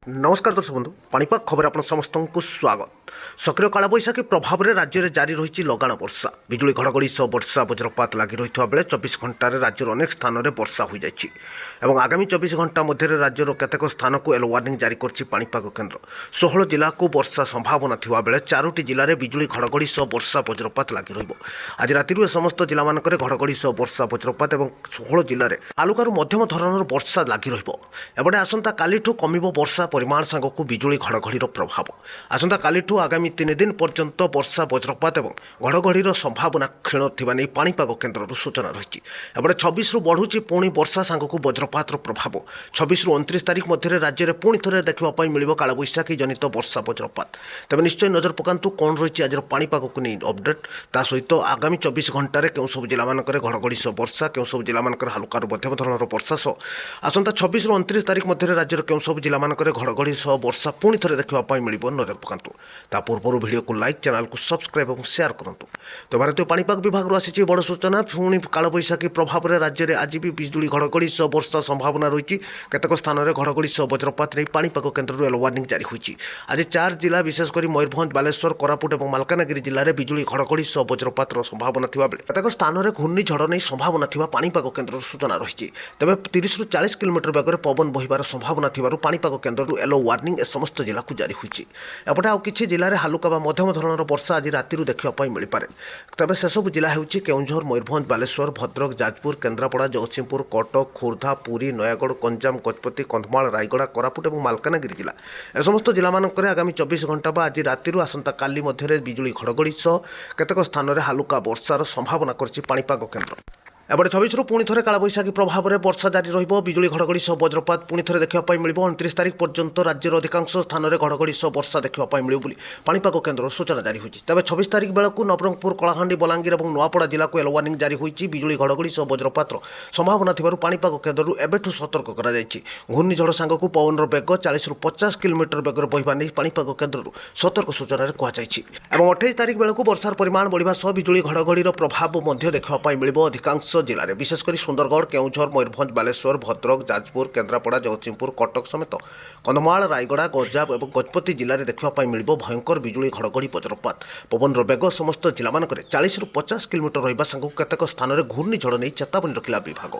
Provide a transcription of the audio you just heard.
नमस्कार दर्शक बंधु पाणीपाग खबर आप समस्त को स्वागत। सक्रिय कालबैशाखी प्रभाव में राज्य में जारी रही लगाण वर्षा बिजुली घड़घड़ी सह वर्षा वज्रपात लगी रही बेले 24 घंटे राज्यर अनेक स्थान में वर्षा हो जाएगी और आगामी 24 घंटा मध्य राज्यर केतेक स्थान को येलो वार्निंग जारी कर पाणीपाग केन्द्र 16 जिला को वर्षा संभावना थिबा बेले 4टी जिले में बिजुली घड़घड़ी सह वर्षा वज्रपात लगी रहिबो। आज राति समस्त जिला मानक घड़घड़ी सह वर्षा वज्रपात और 16 जिले में हालुकार मध्यम धरणर वर्षा लगी रहिबो। एबडे आसंता कालीठू कमिबो वर्षा परिमाण सांगक बिजुली घड़घड़ी प्रभाव। आसंता कालीठू आगामी 3 दिन पर्यंत वर्षा वज्रपात और घड़घड़ी संभावना क्षीण थिबा नै पाणीपाग केन्द्र सूचना रही। एबडे 26 रु बढ़ुची पुणी वर्षा सांगक वज्रपात प्रभाव। 26 रु 29 तारीख मध्य राज्य में पुणी थे देखा मिल कालबैशाखी जनित वर्षा वज्रपात। तेज निश्चय नजर पकातु कौन रही आज पाणीपाग को नहीं अपडेट ता सहित आगामी 24 घंटे क्यों सब जिला मानक घड़घड़ी सह वर्षा क्यों सब जिला मानक हल्का मध्यम धरणर वर्षा सह आसंता 26 रु 29 तारीख मध्य राज्य क्यों सब जिला मानक घड़घड़ी सह वर्षा पुणी थे देखा मिल नजर पकातु। ता पूर्व वीडियो को लाइक चैनल को सब्सक्राइब और शेयर करूँ। तो भारतीय पाणीपाग विभाग आसी बड़ सूचना पुणी कालबैशाखी प्रभाव में राज्य में आज भी बिजुली घड़घड़ी सह वर्षा संभावना रही। केतेक स्थान में घड़घड़ी सह वज्रपात नहीं पाणीपाग केन्द्र येलो वार्निंग जारी होती। आज 4 जिला विशेषकर मयूरभंज बालेश्वर कोरापुट और मालकानगिरी जिले में बिजुली घड़घड़ी सह वज्रपात संभावना थिबा बेले केतेक स्थान में घूर्णिझड़ नहीं संभावना थिबा पाणीपाग केन्द्र सूचना रही। तेज 30 रु 40 किलोमीटर बेगर पवन बहिबार संभावना थिबारु पाणीपाग केन्द्र येलो वार्निंग समस्त जिला को जारी होती। एपटे आउ किछि जिले में हालुका बा मध्यम धरणर वर्षा आज राति देखा मिल पारे। तेज सेसबू जिला होउछि केउंझर मयूरभंज बालेश्वर भद्रक जाजपुर केन्द्रापड़ा जगतसिंहपुर कटक खोर्धा पुरी नयागढ़ गंजाम गजपति कंधमाल रायगड़ा कोरापुट और मालकानगिरी जिला ए समस्त जिला मानक आगामी 24 घंटा बा आज राति आसंता काली मध्य बिजुली घड़घड़ी सह केतेक स्थान में हालुका वर्षार संभावना करछि पाणीपाग केन्द्र। एपटे 26 रु पुणी थे कालबैशाखी प्रभाव में वर्षा जारी रहिबो। बिजुली घड़घड़ी सह वज्रपात पुणी थे देखा मिल 29 तारीख पर्यंत राज्यर अधिकांश स्थान में घड़घड़ी सह वर्षा देखा मिल पाणीपाग केन्द्र सूचना जारी होती। तेज 26 तारीख बेलू नवरंगपुर कलाहांडी बलांगीर और नुआपड़ा जिला को येलो वार्निंग जारी होती। बिजुली घड़घड़ी सह वज्रपात संभावना थिबारु पाणीपाग केन्द्र एबेठू सतर्क करा जायछि। घूर्णिझड़ सांगक पवन बेग 40 रु 50 किलोमीटर बेगर बहिबा नहीं पाणीपाग केन्द्र सतर्क सूचना कहुଯାଇଛି। 28 तारीख बेलू वर्षार परिमाण बढ़िबा सह बिजुली घड़घड़ी प्रभाव देखा मिल अधिकांश जिले में विशेषकर सुंदरगढ़ केउंझर मयूरभंज बालेश्वर भद्रक जाजपुर केन्द्रापड़ा जगतसिंहपुर कटक समेत कंधमाल रायगड़ा गंजाम और गजपति जिले में देखा मिल भयंकर बिजुली घड़घड़ी वज्रपात पवन बेग समस्त जिला मानक 40 रु 50 किलोमीटर रहा सांग केतेक स्थान में घूर्णिझड़ नहीं चेतावनी रखिला विभाग।